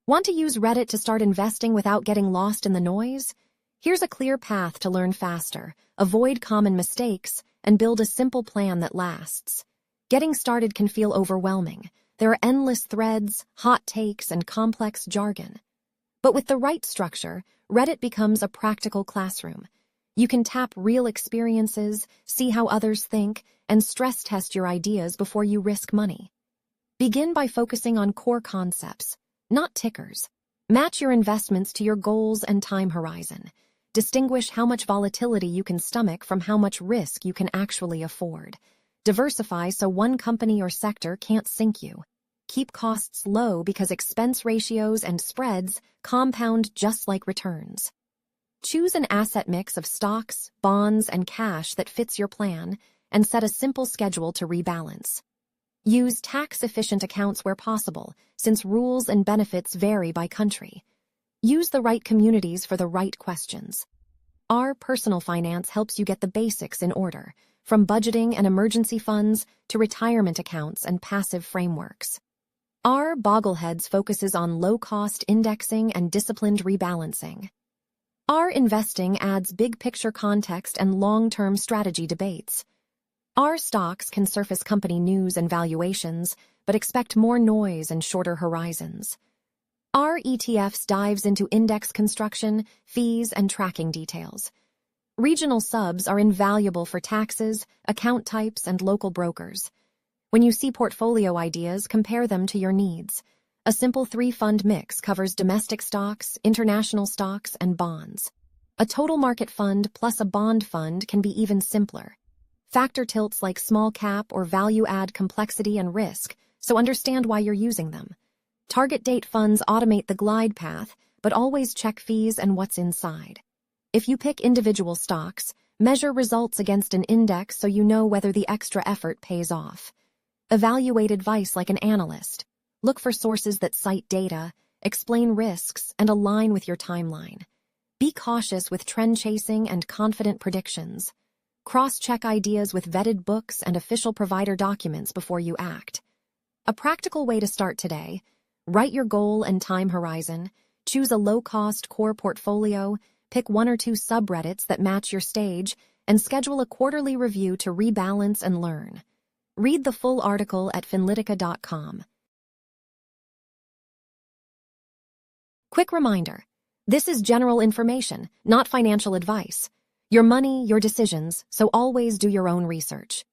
Want to use Reddit to start investing without getting lost in the noise? Here's a clear path to learn faster, avoid common mistakes, and build a simple plan that lasts. Getting started can feel overwhelming. There are endless threads, hot takes, and complex jargon. But with the right structure, Reddit becomes a practical classroom. You can tap real experiences, see how others think, and stress test your ideas before you risk money. Begin by focusing on core concepts, not tickers. Match your investments to your goals and time horizon. Distinguish how much volatility you can stomach from how much risk you can actually afford. Diversify so one company or sector can't sink you. Keep costs low because expense ratios and spreads compound just like returns. Choose an asset mix of stocks, bonds, and cash that fits your plan, and set a simple schedule to rebalance. Use tax-efficient accounts where possible, since rules and benefits vary by country. Use the right communities for the right questions. Our personal finance helps you get the basics in order, from budgeting and emergency funds to retirement accounts and passive frameworks. Our bogleheads focuses on low-cost indexing and disciplined rebalancing. Our investing adds big-picture context and long-term strategy debates. Our stocks can surface company news and valuations, but expect more noise and shorter horizons. Our ETFs dives into index construction, fees, and tracking details. Regional subs are invaluable for taxes, account types, and local brokers. When you see portfolio ideas, compare them to your needs. A simple 3-fund mix covers domestic stocks, international stocks, and bonds. A total market fund plus a bond fund can be even simpler. Factor tilts like small cap or value add complexity and risk, so understand why you're using them. Target date funds automate the glide path, but always check fees and what's inside. If you pick individual stocks, measure results against an index so you know whether the extra effort pays off. Evaluate advice like an analyst. Look for sources that cite data, explain risks, and align with your timeline. Be cautious with trend chasing and confident predictions. Cross-check ideas with vetted books and official provider documents before you act. A practical way to start today: write your goal and time horizon, choose a low-cost core portfolio, pick 1 or 2 subreddits that match your stage, and schedule a quarterly review to rebalance and learn. Read the full article at finlitica.com. Quick reminder: this is general information, not financial advice. Your money, your decisions, so always do your own research.